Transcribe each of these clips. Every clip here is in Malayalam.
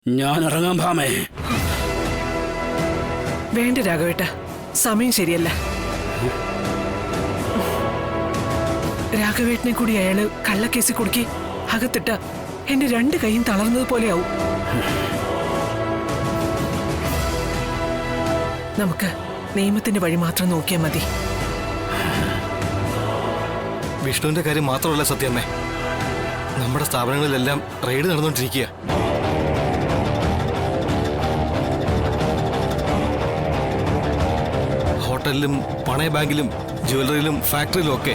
ഞാൻ ഇറങ്ങാൻ ഭാമേ. വേണ്ട രാഘവേട്ട, സമയം ശരിയല്ല. രാഘവേട്ടനെ കൂടി അയാള് കള്ളക്കേസിൽ കുടുക്കി അകത്തിട്ട എന്റെ രണ്ട് കൈയും തളർന്നതുപോലെയാവും. നമുക്ക് നിയമത്തിന്റെ വഴി മാത്രം നോക്കിയാൽ മതി. വിഷ്ണുവിന്റെ കാര്യം മാത്രമല്ല സത്യമ്മേ, നമ്മുടെ സ്ഥാപനങ്ങളിലെല്ലാം റെയ്ഡ് നടന്നുകൊണ്ടിരിക്കുക. ഹോട്ടലിലും പണയ ബാങ്കിലും ജ്വല്ലറിയിലും ഫാക്ടറിയിലും ഒക്കെ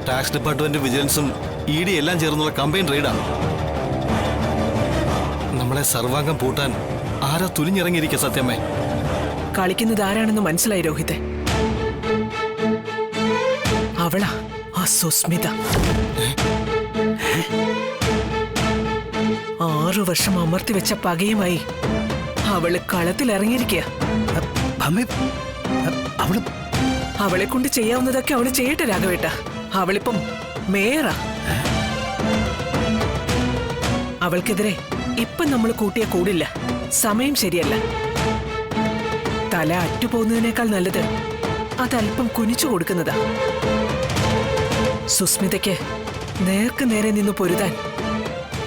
ടാക്സ് ഡിപ്പാർട്ട്മെന്റ്, വിജിലൻസും ED എല്ലാം ചേർന്നുള്ള കമ്പൈൻ റെയ്ഡാണ്. നമ്മളെ സർവാംഗം പൂട്ടാൻ ആരാ തുനിഞ്ഞിറങ്ങിയിരിക്കുക സത്യമ്മേ. കളിക്കുന്നത് ആരാണെന്ന് മനസ്സിലായി രോഹിത്തെ. അവളാ ആ സുസ്മിത. 6 വർഷം അമർത്തി വെച്ച പകയുമായി അവള് കളത്തിലിറങ്ങിയിരിക്കുക. അവളെ കൊണ്ട് ചെയ്യാവുന്നതൊക്കെ അവള് ചെയ്യട്ടെ രാഘവേട്ട. അവളിപ്പം മേയറാ. അവൾക്കെതിരെ ഇപ്പം നമ്മൾ കൂട്ടിയ കൂടില്ല. സമയം ശരിയല്ല. തല അറ്റുപോകുന്നതിനേക്കാൾ നല്ലത് അതല്പം കുനിച്ചു കൊടുക്കുന്നതാ. സുസ്മിതയ്ക്ക് നേർക്ക് നേരെ നിന്ന് പൊരുതാൻ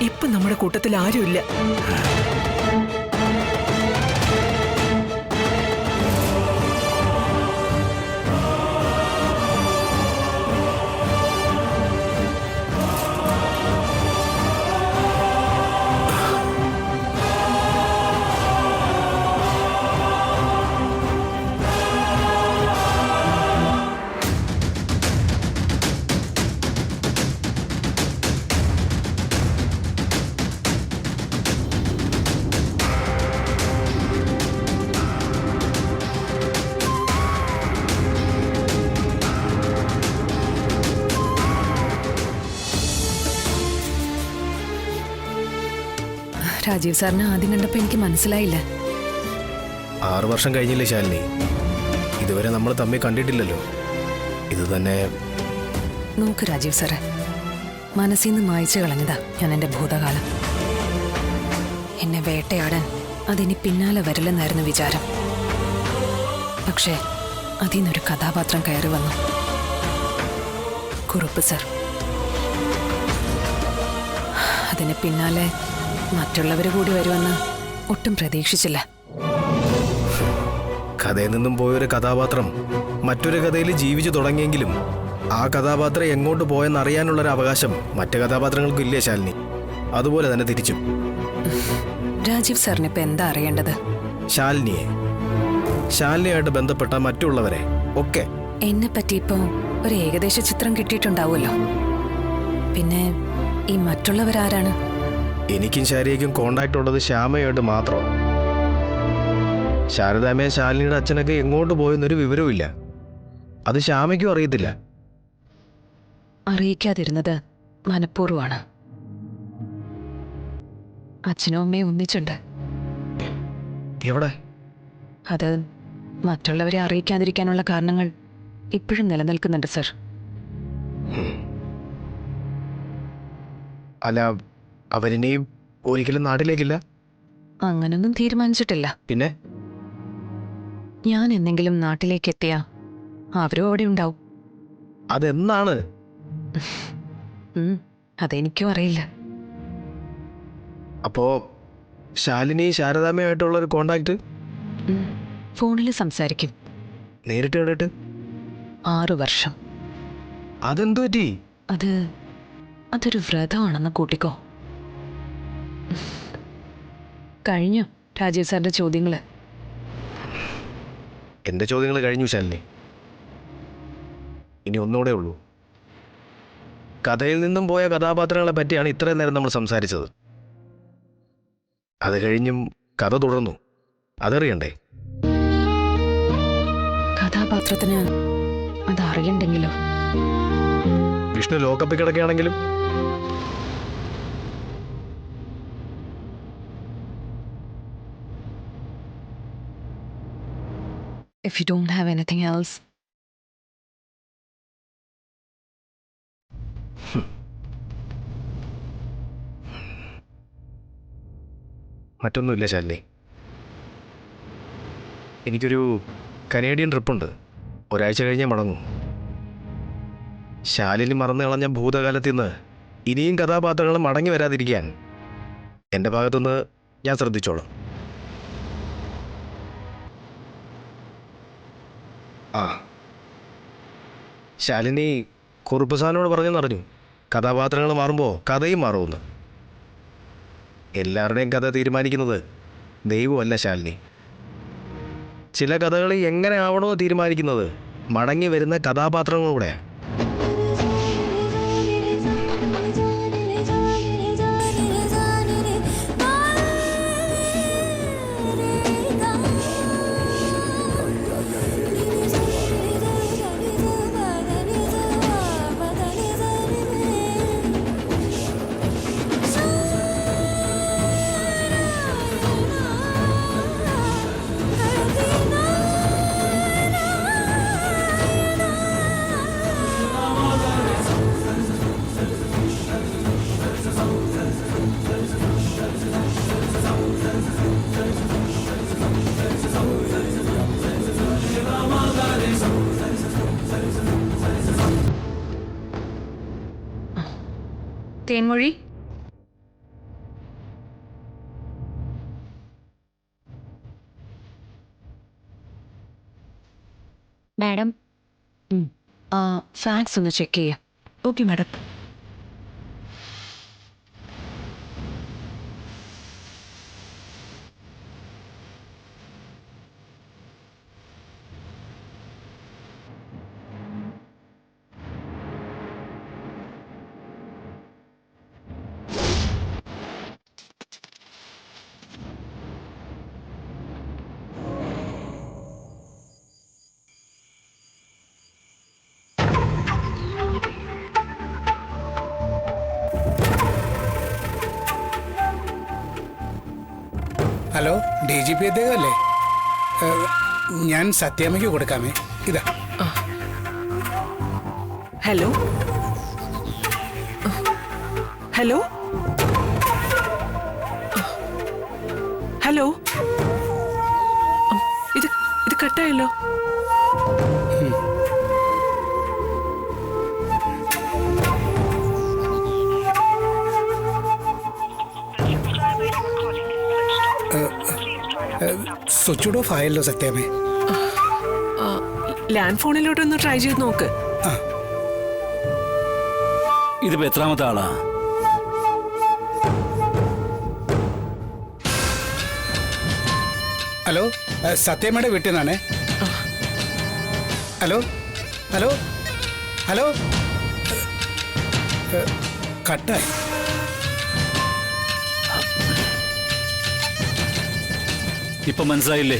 ഇപ്പൊ നമ്മുടെ കൂട്ടത്തിൽ ആരുമില്ല. രാജീവ് സാറിനെ ആദ്യം കണ്ടപ്പോ എനിക്ക് മനസ്സിലായില്ല. 6 വർഷം കഴിഞ്ഞില്ലേ ശാലിനി? ഇതുവരെ നമ്മൾ തമ്മിൽ കണ്ടിട്ടില്ലല്ലോ. ഇത് തന്നെ നോക്ക് രാജീവ് സാറെ, മനസ്സിൽ നിന്ന് മായ്ച്ചു കളഞ്ഞതാ ഞാൻ എൻ്റെ ഭൂതകാലം. എന്നെ വേട്ടയാടാൻ അതിനി പിന്നാലെ വരില്ലെന്നായിരുന്നു വിചാരം. പക്ഷേ അതിന്നൊരു കഥാപാത്രം കയറി വന്നു. കുറുപ്പ് സർ. അതിന് പിന്നാലെ മറ്റുള്ളവർ കൂടി വരുമെന്ന് ഒട്ടും പ്രതീക്ഷിച്ചില്ല. കഥയിൽ നിന്നും പോയൊരു കഥാപാത്രം മറ്റൊരു കഥയിൽ ജീവിച്ചു തുടങ്ങിയെങ്കിലും ആ കഥാപാത്രം എങ്ങോട്ട് പോയെന്നറിയാനുള്ളൊരു അവകാശം മറ്റു കഥാപാത്രങ്ങൾക്കും ഇല്ലേ ശാലിനി? അതുപോലെ തന്നെ തിരിച്ചും. രാജീവ് സാറിന് ഇപ്പൊ എന്താ അറിയേണ്ടത്? ശാലിനിയായിട്ട് ബന്ധപ്പെട്ട മറ്റുള്ളവരെ ഒക്കെ. എന്നെ പറ്റി ഇപ്പോ ഒരു ഏകദേശ ചിത്രം കിട്ടിയിട്ടുണ്ടാവുമല്ലോ. പിന്നെ ഈ മറ്റുള്ളവരാരാണ്? എനിക്കും ശാരിയയ്ക്കും കോണ്ടാക്ട് ഉള്ളത് ശ്യാമയായിട്ട് മാത്രം. ശാരദാമ്മയും ശാലിനിയുടെ അച്ഛനൊക്കെ എങ്ങോട്ട് പോയെന്നൊരു വിവരവുമില്ല. അത് ശ്യാമയ്ക്കും അറിയത്തില്ല. അറിയിക്കാതിരുന്നത് മനഃപൂർവ്വമാണ്. അച്ഛനും അമ്മയും ഒന്നിച്ചുണ്ട്. എവിടെ? അത് മറ്റുള്ളവരെ അറിയിക്കാതിരിക്കാനുള്ള കാരണങ്ങൾ ഇപ്പോഴും നിലനിൽക്കുന്നുണ്ട് സർ. അല്ല, അവരിനെയും ഒരിക്കലും നാട്ടിലേക്കില്ല? അങ്ങനൊന്നും തീരുമാനിച്ചിട്ടില്ല. പിന്നെ ഞാൻ എന്തെങ്കിലും നാട്ടിലേക്ക് എത്തിയാ അവരും അവിടെ ഉണ്ടാവും. അതെന്നാണ്? അതെനിക്കും അറിയില്ല. അപ്പോ ശാലിനി ശാരദാമ്മയായിട്ടുള്ളൊരു കോണ്ടാക്ട്? ഫോണിൽ സംസാരിക്കും. നേരിട്ട് കണ്ടിട്ട്? 6 വർഷം. അതെന്തു പറ്റി? അതൊരു വ്രതമാണെന്ന് കൂട്ടിക്കോ. കഴിഞ്ഞു രാജീവ് സാറിന്റെ ചോദ്യങ്ങള്. എന്റെ ചോദ്യങ്ങൾ കഴിഞ്ഞു ശാലിനി. ഇനി ഒന്നുകൂടെ ഉള്ളൂ. കഥയിൽ നിന്നും പോയ കഥാപാത്രങ്ങളെ പറ്റിയാണ് ഇത്രയും നേരം നമ്മൾ സംസാരിച്ചത്. അത് കഴിഞ്ഞും കഥ തുടർന്നു. അതറിയണ്ടേ? കഥാപാത്രത്തിന് അതറിയണ്ടെങ്കിലോ? Vishnu ലോക്കപ്പിൽ കിടക്കുകയാണെങ്കിലും? If you don't have anything else, മറ്റൊന്നുമില്ല ശാലിനി. എനിക്കൊരു കനേഡിയൻ ട്രിപ്പുണ്ട്. ഒരാഴ്ച കഴിഞ്ഞേ മടങ്ങും. ശാലിനി മറന്നു കളഞ്ഞ ഭൂതകാലത്തിൽ നിന്ന് ഇനിയും കഥാപാത്രങ്ങൾ മടങ്ങി വരാതിരിക്കാൻ എൻ്റെ ഭാഗത്തുനിന്ന് ഞാൻ ശ്രദ്ധിച്ചോളാം. ആ, ശാലിനി കുറുപ്പസാനോട് പറഞ്ഞെന്നറിഞ്ഞു, കഥാപാത്രങ്ങൾ മാറുമ്പോൾ കഥയും മാറുമെന്ന്. എല്ലാവരുടെയും കഥ തീരുമാനിക്കുന്നത് ദൈവമല്ല ശാലിനി. ചില കഥകൾ എങ്ങനെ ആവണോ തീരുമാനിക്കുന്നത് മടങ്ങി വരുന്ന കഥാപാത്രങ്ങളിലൂടെ. തേൻമൊഴി, മാഡം ഫാക്സ് ഒന്ന് ചെക്ക് ചെയ്യാം. Okay madam. Hello, DGP അദ്ദേഹമല്ലേ? ഞാൻ സത്യാമ്മയ്ക്ക് കൊടുക്കാമേ. ഇതാ. ഹലോ ഹലോ ഹലോ, ഇത് കട്ടായല്ലോ. സ്വിച്ച് ഓഫ് ആയല്ലോ സത്യാമ്മേ. ലാൻഡ് ഫോണിലോട്ടൊന്ന് ട്രൈ ചെയ്ത് നോക്ക്. ഇതിപ്പോ എത്രാമത്തെ ആളാ? ഹലോ, സത്യാമ്മയുടെ വീട്ടിൽ നിന്നാണേ. ഹലോ ഹലോ ഹലോ, കട്ടായി. ഇപ്പൊ മനസ്സിലായില്ലേ?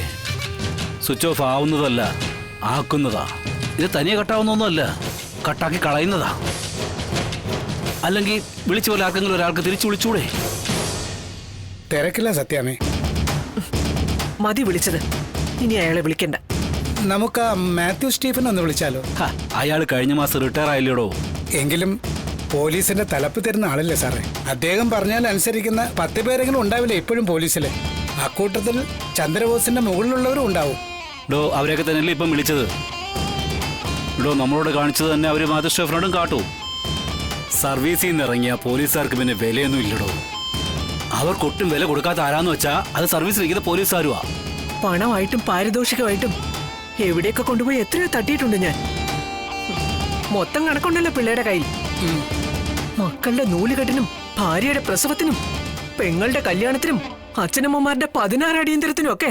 സ്വിച്ച് ഓഫ് ആവുന്നതല്ല, ആക്കുന്നതാ. ഇത് തനിയെ കട്ടാവുന്നൊന്നുമല്ല, കട്ടാക്കി കളയുന്നതാ. അല്ലെങ്കിൽ വിളിച്ചു പോലെ ആർക്കെങ്കിലും ഒരാൾക്ക് തിരിച്ചു വിളിച്ചൂടെ? തിരക്കില്ല സത്യാമ്മേ. മതി വിളിച്ചത്, ഇനി അയാളെ വിളിക്കണ്ട. നമുക്ക് ആ മാത്യു സ്റ്റീഫൻ ഒന്ന് വിളിച്ചാലോ? അയാൾ കഴിഞ്ഞ മാസം റിട്ടയർ ആയില്ലേടോ. എങ്കിലും പോലീസിന്റെ തലപ്പ് തരുന്ന ആളല്ലേ സാറേ. അദ്ദേഹം പറഞ്ഞാൽ അനുസരിക്കുന്ന 10 പേരെങ്കിലും ഉണ്ടാവില്ലേ ഇപ്പോഴും പോലീസിലെ? അക്കൂട്ടത്തിൽ ചന്ദ്രബോസിന്റെ മുകളിലുള്ളവരും ഉണ്ടാവും. ഡോ, അവരെയൊക്കെ തന്നെയല്ലേ ഇപ്പം വിളിച്ചത്? ഡോ, നമ്മളോട് കാണിച്ചത് തന്നെ അവര് മാത്യു സ്റ്റീഫനോടും കാട്ടൂ. സർവീസിൽ നിന്ന് ഇറങ്ങിയ പോലീസുകാർക്ക് പിന്നെ വിലയൊന്നും ഇല്ലടോ. അവർക്കൊട്ടും വില കൊടുക്കാത്ത ആരാന്ന് വെച്ചാ അത് സർവീസിലിരിക്കുന്ന പോലീസുകാരുവാ. പണമായിട്ടും പാരിതോഷികമായിട്ടും എവിടെയൊക്കെ കൊണ്ടുപോയി എത്രയോ തട്ടിയിട്ടുണ്ട് ഞാൻ. മൊത്തം കണക്കുണ്ടല്ലോ പിള്ളേരുടെ കയ്യിൽ. മക്കളുടെ നൂലുകെട്ടിനും ഭാര്യയുടെ പ്രസവത്തിനും പെങ്ങളുടെ കല്യാണത്തിനും അച്ഛനമ്മമാരുടെ 16 അടിയന്തരത്തിനും ഒക്കെ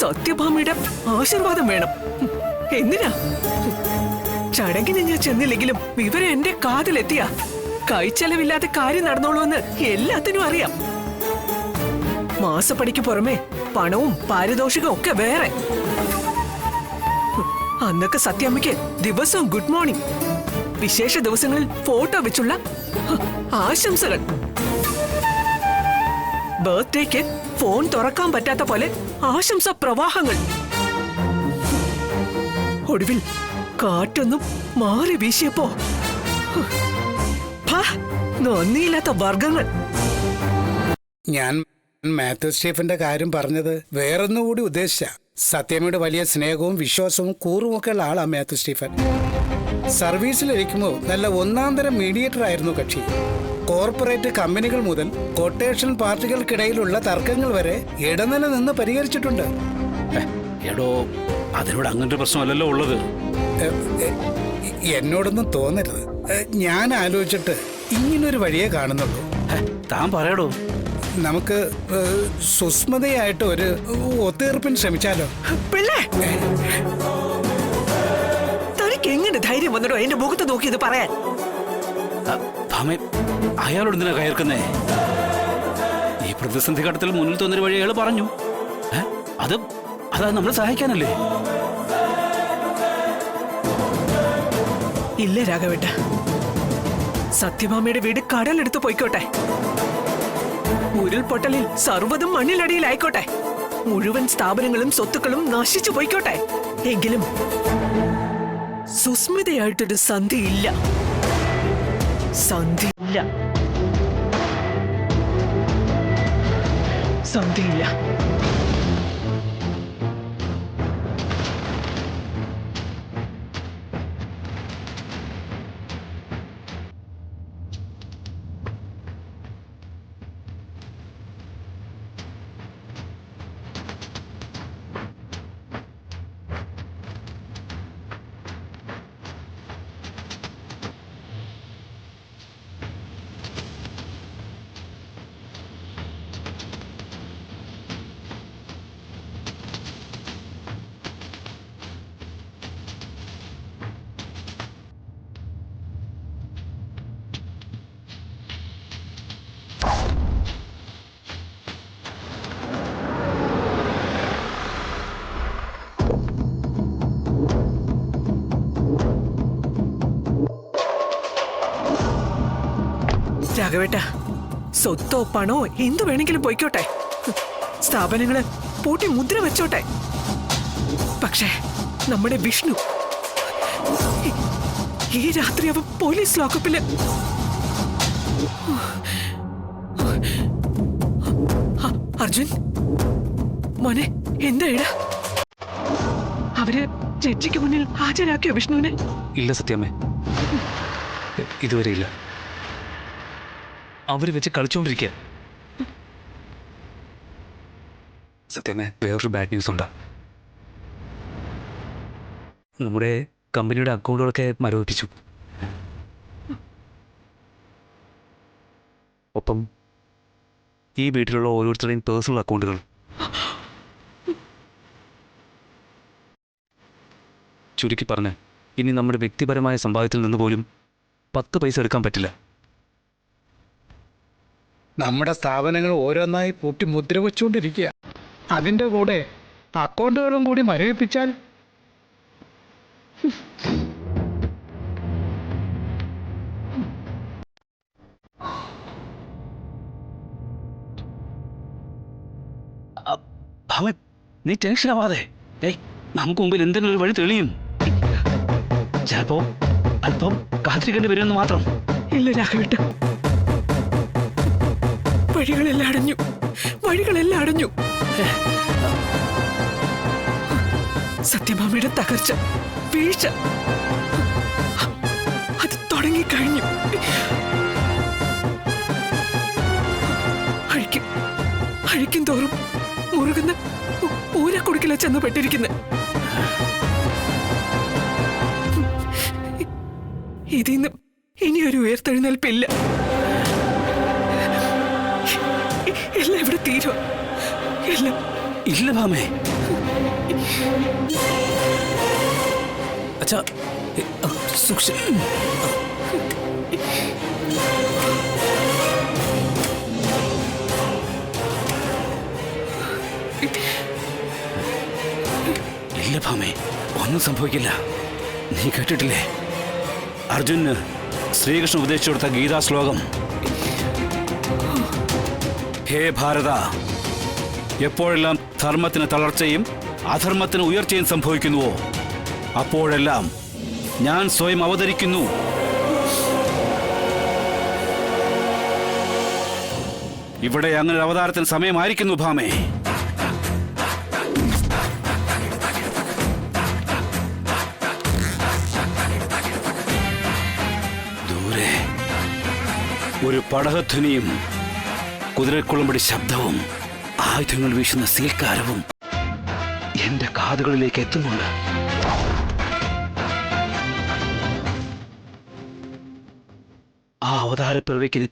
സത്യഭാമയുടെ ആശീർവാദം വേണം. എന്തിനാ? ചടങ്ങിന് ഞാൻ ചെന്നില്ലെങ്കിലും വിവരം എന്റെ കാതിലെത്തിയ കൈച്ചെലവില്ലാതെ കാര്യം നടന്നോളൂന്ന് എല്ലാത്തിനും അറിയാം. മാസപ്പടിക്ക് പുറമെ പണവും പാരിതോഷികവും ഒക്കെ വേറെ. അന്നൊക്കെ സത്യാമ്മയ്ക്ക് ദിവസവും ഗുഡ് മോർണിംഗ്, വിശേഷ ദിവസങ്ങളിൽ ഫോട്ടോ വെച്ചുള്ള ആശംസകൾ, ബർത്ത്ഡേക്ക് ഫോൺ തുറക്കാൻ പറ്റാത്ത പോലെ ആശംസ പ്രവാഹങ്ങൾ. ഒടുവിൽ കാറ്റൊന്നും മാറി വീശിയപ്പോ നന്ദിയില്ലാത്ത വർഗങ്ങൾ. ഞാൻ മാത്യു സ്റ്റീഫന്റെ കാര്യം പറഞ്ഞത് വേറൊന്നുകൂടി ഉദ്ദേശിച്ച. സത്യമയുടെ വലിയ സ്നേഹവും വിശ്വാസവും കൂറുമൊക്കെ ഉള്ള ആളാ മാത്യു സ്റ്റീഫൻ. സർവീസിലിരിക്കുമ്പോൾ നല്ല ഒന്നാം തരം മീഡിയേറ്റർ ആയിരുന്നു കക്ഷി. കോർപ്പറേറ്റ് കമ്പനികൾ മുതൽ കൊട്ടേഷൻ പാർട്ടികൾക്കിടയിലുള്ള തർക്കങ്ങൾ വരെ ഇടനില നിന്ന് പരിഹരിച്ചിട്ടുണ്ട്. എടോ, അതിനോട് അങ്ങനൊരു പ്രശ്നമല്ലല്ലോ ഉള്ളത്. എന്നോടൊന്നും തോന്നരുത്. ഞാൻ ആലോചിച്ചിട്ട് ഇങ്ങനൊരു വഴിയേ കാണുന്നുള്ളൂ. താൻ പറയടോ. നമുക്ക് സുസ്മതയായിട്ട് ഒരു ഒത്തീർപ്പിന് ശ്രമിച്ചാലോ? പിള്ളേ, തനിക്ക് എങ്ങനെ ധൈര്യം വന്നിട്ടോ എന്റെ മുഖത്ത് നോക്കിയത് പറയാൻ? ഭാമേ, അയാളോട് എന്തിനാ കയർക്കുന്നേ? ഈ പ്രതിസന്ധി ഘട്ടത്തിൽ മുന്നിൽ തോന്നിയ വഴി അയാൾ പറഞ്ഞു. അത് നമ്മളെ സഹായിക്കാനല്ലേ? ഇല്ല രാഘവേട്ട, സത്യഭാമയുടെ വീട് കടലെടുത്ത് പോയിക്കോട്ടെ. ഉരുൾപൊട്ടലിൽ സർവ്വതും മണ്ണിലടിയിലായിക്കോട്ടെ. മുഴുവൻ സ്ഥാപനങ്ങളും സ്വത്തുക്കളും നശിച്ചു പോയിക്കോട്ടെ. എങ്കിലും സുസ്മിതയായിട്ടൊരു സന്ധിയില്ല. സന്ധിയില്ല. സന്ധിയില്ല. രാഘവേട്ട, സ്വത്തോ പണോ എന്തു വേണമെങ്കിലും പോയിക്കോട്ടെ. സ്ഥാപനങ്ങള് പൂട്ടി മുദ്ര വെച്ചോട്ടെ. പക്ഷേ നമ്മുടെ വിഷ്ണു ഈ രാത്രി അവൻ പോലീസ് ലോക്കപ്പില്. അർജുൻ മോനെ, എന്താ ഇട? അവര് ജഡ്ജിക്ക് മുന്നിൽ ഹാജരാക്കിയോ വിഷ്ണുവിനെ? ഇല്ല സത്യമേ, ഇതുവരെ ഇല്ല. അവര് വെച്ച് കളിച്ചോണ്ടിരിക്കുക. സത്യമേ, വേറൊരു ബാഡ് ന്യൂസ് ഉണ്ട്. നമ്മുടെ കമ്പനിയുടെ അക്കൗണ്ടുകളൊക്കെ മരവിപ്പിച്ചു. ഒപ്പം ഈ വീട്ടിലുള്ള ഓരോരുത്തരുടെയും പേഴ്സണൽ അക്കൗണ്ടുകൾ. ചുരുക്കി പറഞ്ഞ് ഇനി നമ്മുടെ വ്യക്തിപരമായ സമ്പാദ്യത്തിൽ നിന്ന് പോലും 10 പൈസ എടുക്കാൻ പറ്റില്ല. നമ്മുടെ സ്ഥാപനങ്ങൾ ഓരോന്നായി പൂട്ടി മുദ്ര വെച്ചുകൊണ്ടിരിക്കുക. അതിൻ്റെ കൂടെ അക്കൗണ്ടുകളും കൂടി മരവിപ്പിച്ചാൽ ഭാമേ, നീ ടെൻഷൻ ആവാതെ. നമുക്ക് മുമ്പിൽ എന്തെങ്കിലും ഒരു വഴി തെളിയും. ചിലപ്പോ അല്പം കാത്തിരിക്കേണ്ടി വരുമെന്ന് മാത്രം. ഇല്ല രാഘവേട്ട, വഴികളെല്ലാം അടഞ്ഞു. വഴികളെല്ലാം അടഞ്ഞു. സത്യഭാമയുടെ തകർച്ച, വീഴ്ച അത് തുടങ്ങിക്കഴിഞ്ഞു. അഴിക്കും തോറും മുറുകുന്ന ഊരക്കുടുക്കില ചെന്ന് പെട്ടിരിക്കുന്നത്. ഇതിന്ന് ഇനിയൊരു ഉയർത്തെഴുന്നേൽപ്പില്ല. എല്ലാം ഇവിടെ തീരുവ. എല്ലാം ഇല്ല ഭാമേ. അച്ഛാ, സൂക്ഷിച്ച്. ഇല്ല ഭാമേ, ഒന്നും സംഭവിക്കില്ല. നീ കേട്ടിട്ടില്ലേ അർജുന് ശ്രീകൃഷ്ണൻ ഉപദേശിച്ചു കൊടുത്ത ഗീതാ ശ്ലോകം? ഹേ ഭാരത, എപ്പോഴെല്ലാം ധർമ്മത്തിന് തളർച്ചയും അധർമ്മത്തിന് ഉയർച്ചയും സംഭവിക്കുന്നുവോ അപ്പോഴെല്ലാം ഞാൻ സ്വയം അവതരിക്കുന്നു. ഇവിടെ അങ്ങനെ ഒരു അവതാരത്തിന് സമയമായിരിക്കുന്നു ഭാമേ. ദൂരെ ഒരു പടഹധ്വനിയും കുതിരക്കുളമ്പടി ശബ്ദവും ആയുധങ്ങൾ വീശുന്ന സീൽക്കാരവും എന്റെ കാതുകളിലേക്ക് എത്തുന്നുണ്ട്. ആ അവതാരപ്പിറവിക്ക്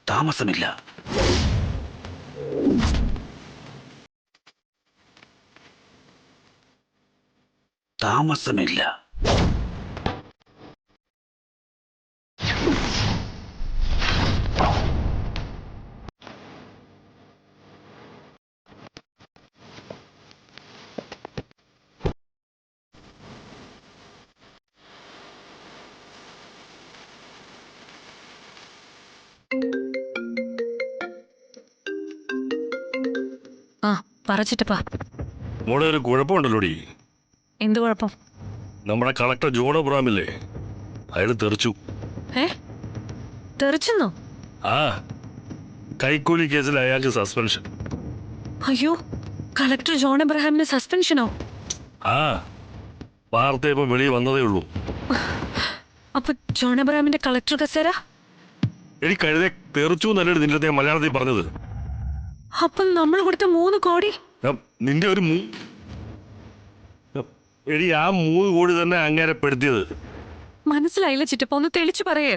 താമസമില്ല. താമസമില്ല. ആ പറച്ചിട്ടപ്പാ. മോളെ ഒരു കുഴപ്പമുണ്ടല്ലോടി. എന്ത് കുഴപ്പം? നമ്മുടെ കളക്ടർ ജോൺ അബ്രഹാമില്ലേ, അയാൾ തെറിച്ചു. തെറിച്ചെന്നോ? ആ, കൈക്കൂലി കേസിൽ അയാൾക്ക് സസ്പെൻഷൻ. അയ്യോ, കളക്ടർ ജോൺ എബ്രഹാമിന് സസ്പെൻഷനോ? ആ, വാർത്ത ഇപ്പം വെളിയിൽ വന്നതേ ഉള്ളൂ. അപ്പൊ ജോൺ എബ്രഹാമിന്റെ കളക്ടർ കസേര? എനിക്ക് കഴുതെ തെറിച്ചു എന്നല്ലേ നിന്റെ മലയാളത്തിൽ പറഞ്ഞത്. അപ്പൊ നമ്മൾ കൊടുത്ത 3 കോടി? നിന്റെ ഒരു എടി, ആ 3 കോടി തന്നെ അങ്ങേരപ്പെടുത്തിയത്. മനസ്സിലായില്ല ചിറ്റപ്പ, ഒന്ന് തെളിച്ചു പറയേ.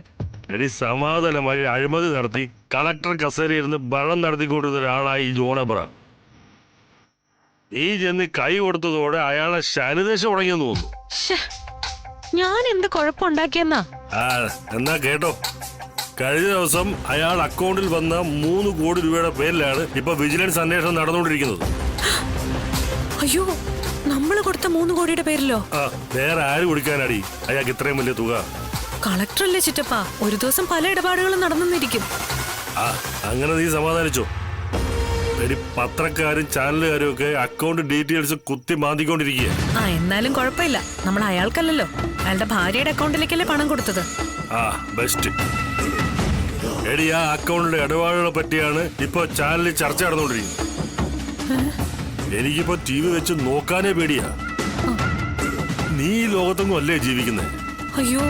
എടി, സമാധാനമായി അഴിമതി നടത്തി കളക്ടർ കസേരയിരുന്ന് ബളം നടത്തിക്കൊണ്ടിരുന്ന ഒരാളായി ഈ ജോൺ അബ്രഹാം. ഈ ചെന്ന് കൈ കൊടുത്തതോടെ അയാളെ ശനിദേശം ഉടങ്ങിയെന്ന് തോന്നുന്നു. ഞാൻ എന്ത് കുഴപ്പമുണ്ടാക്കിയെന്നാ? ആ, എന്നാ കേട്ടോ, കഴിഞ്ഞ ദിവസം അയാൾ അക്കൗണ്ടിൽ വന്ന 3 കോടി രൂപയുടെ പേരിലാണ് ഇപ്പൊ വിജിലൻസ് അന്വേഷണം നടന്നുകൊണ്ടിരിക്കുന്നത്. അയ്യോ, നമ്മൾ കൊടുത്ത 3 കോടിയുടെ പേരിലോ? ആ, വേറെ ആര് കൊടുക്കാനാടി അയാൾക്ക് ഇത്രയും വലിയ തുക? കളക്ടറല്ലേ ചിറ്റപ്പ, ഒരു ദിവസം പല ഇടപാടുകളും നടന്നിരിക്കും. ആ, അങ്ങനെ നീ സമാധാനിച്ചോ. എടി, പത്രക്കാരും ചാനലുകാരും ഒക്കെ അക്കൗണ്ട് ഡീറ്റെയിൽസ് കുത്തി മാന്തിക്കൊണ്ടിരിക്കുക. ആ, എന്നാലും കുഴപ്പമില്ല, നമ്മൾ അയാൾക്കല്ലല്ലോ, അയാളുടെ ഭാര്യയുടെ അക്കൗണ്ടിലേക്കല്ലേ പണം കൊടുത്തത്. ആ, ബെസ്റ്റ്. എടി, ആ അക്കൗണ്ടിലെ ഇടപാടുകളെ പറ്റിയാണ് ഇപ്പൊ ചാനലിൽ ചർച്ച നടന്നുകൊണ്ടിരിക്കുന്നത്. എനിക്കിപ്പോ TV വെച്ച് നോക്കാനേ പേടിയാ. നീ ഈ ലോകത്തൊന്നും അല്ലേ ജീവിക്കുന്നേ? അയ്യോ,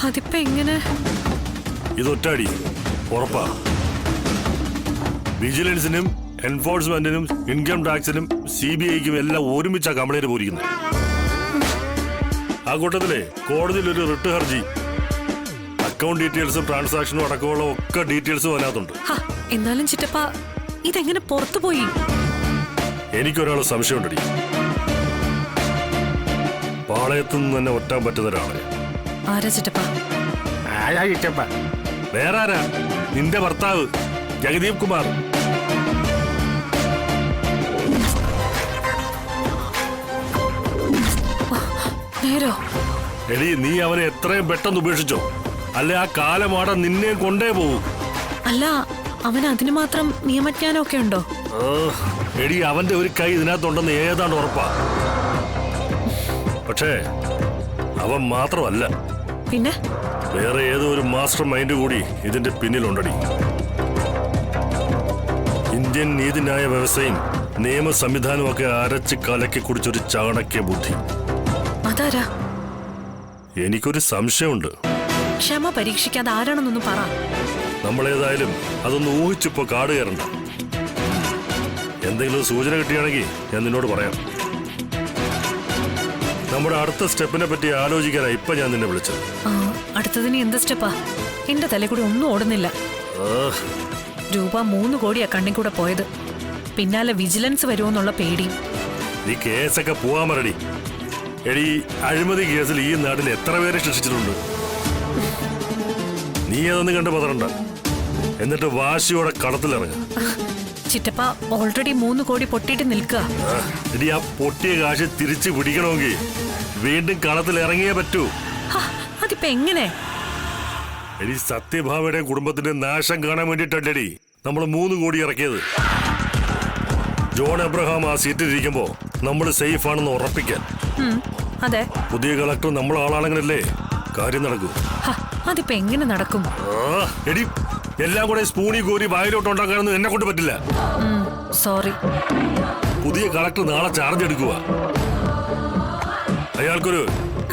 അതിപ്പോ എങ്ങനെ? ഇതൊറ്റടി ഉറപ്പാ. വിജിലൻസിനും എൻഫോഴ്സ്മെന്റിനും ഇൻകം ടാക്സിനും CBIക്കും എല്ലാം ഒരുമിച്ചാ കംപ്ലൈന്റ് പോയിരിക്കുന്നത്. ആ കൂട്ടത്തിലെ കോടതിയിൽ ഒരു റിട്ട് ഹർജി, അക്കൗണ്ട് ഡീറ്റെയിൽസും ട്രാൻസാക്ഷനും അടക്കമുള്ള ഒക്കെ ഡീറ്റെയിൽസും അതിനകത്തുണ്ട്. എന്നാലും ചിറ്റപ്പ, ഇതെങ്ങനെ പുറത്തു പോയി? എനിക്കൊരാൾ സംശയമുണ്ടടി. പാളയത്തുനിന്ന് തന്നെ ഒറ്റാൻ പറ്റുന്ന ഒരാളെ. ആരാ ചിറ്റപ്പ? വേറെ ആരാ? നിന്റെ ഭർത്താവ് ജഗദീപ് കുമാർ. നേരോ? എടി, നീ അവനെ എത്രയും പെട്ടെന്ന് ഉപേക്ഷിച്ചോ, അല്ലെ ആ കാലമാട നിന്നെ കൊണ്ടേ പോവും. അല്ല, അവൻ അതിന് മാത്രം നിയമജ്ഞാനമൊക്കെ ഉണ്ടോ? എടി, അവന്റെ ഒരു കൈ ഇതിനകത്തുണ്ടെന്ന് ഏതാണ്ട് ഉറപ്പാ. പക്ഷേ അവൻ മാത്രമല്ല, പിന്നെ വേറെ ഏതോ ഒരു മാസ്റ്റർ മൈൻഡ് കൂടി ഇതിന്റെ പിന്നിലുണ്ടടി. ഇന്ത്യൻ നീതിന്യായ വ്യവസ്ഥയും നിയമ സംവിധാനവും ഒക്കെ അരച്ച് കലക്കി കുടിച്ചൊരു ചാണക്യ ബുദ്ധി. അതാരാ? എനിക്കൊരു സംശയമുണ്ട്. ക്ഷമ പരീക്ഷിക്കാതെ ആരാണെന്നൊന്നും പറ. നമ്മളേതായാലും അതൊന്ന് ഊഹിച്ചിപ്പോ കാട് കയറണ്ട. എന്തെങ്കിലും സൂചന കിട്ടുകയാണെങ്കിൽ ഞാൻ നിന്നോട് പറയാം. നമ്മുടെ അടുത്ത സ്റ്റെപ്പിനെ പറ്റി ആലോചിക്കാനാ ഇപ്പൊ ഞാൻ നിന്നെ വിളിച്ചത്. അടുത്തതിന് എന്ത് സ്റ്റെപ്പാ? എന്റെ തലയിൽ കൂടി ഒന്നും ഓടുന്നില്ല. രൂപ 3 കോടിയാ കണ്ണി കൂടെ പോയത്. പിന്നാലെ വിജിലൻസ് വരുമോന്നുള്ള പേടി. നീ കേസൊക്കെ പോവാൻ മറടി. എടി, അഴിമതി കേസിൽ ഈ നാട്ടിൽ എത്ര പേരെ ശിക്ഷിച്ചിട്ടുണ്ട്. നീ അതൊന്നും കണ്ട് പതറണ്ട. എന്നിട്ട് വാശിയോടെ കളത്തിലിറങ്ങ. ചിറ്റപ്പ, ഓൾറെഡി 3 കോടി പൊട്ടിയിട്ട് നിൽക്കുക. എടി, ആ പൊട്ടിയ കാശ് തിരിച്ചു പിടിക്കണമെങ്കിൽ വീണ്ടും കളത്തിൽ ഇറങ്ങിയേ പറ്റൂ. അതിപ്പോ എങ്ങനെ? എടി, സത്യഭാമയുടെ കുടുംബത്തിന്റെ നാശം കാണാൻ വേണ്ടിയിട്ടല്ലേടി നമ്മൾ 3 കോടി ഇറക്കിയത്. ജോൺ എബ്രഹാം ആ സീറ്റിലിരിക്കുമ്പോ നമ്മൾ സേഫ് ആണെന്ന് ഉറപ്പിക്കാൻ. അതെ, പുതിയ കളക്ടർ നമ്മളെ ആളാണെങ്കിലല്ലേ കാര്യം നടക്കൂ. അതിപ്പോ എങ്ങനെ നടക്കും? എടി, എല്ലാം കൂടെ സ്പൂണി കോരി വായിലോട്ട് ഉണ്ടാക്കാനൊന്നും എന്നെ കൊണ്ട് പറ്റില്ല. സോറി. പുതിയ കളക്ടർ നാളെ ചാർജ് എടുക്കുക. അയാൾക്കൊരു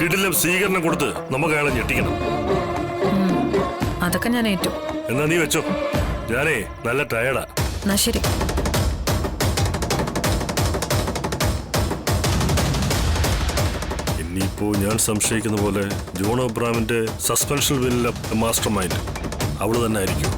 കിടിലം സ്വീകരണം കൊടുത്ത് നമുക്ക് അയാളെ ഞെട്ടിക്കണം. അതൊക്കെ ഞാൻ ഏറ്റു. എന്നാ നീ വെച്ചോ, ഞാനേ നല്ല ടയർഡാ. എന്നാ ശരി. ഇനിയിപ്പോ ഞാൻ സംശയിക്കുന്ന പോലെ ജോൺ അബ്രഹാമിന്റെ സസ്പെൻഷൻ ബില്ലിലെ മാസ്റ്റർ മൈൻഡ് അവള് തന്നെ ആയിരിക്കും.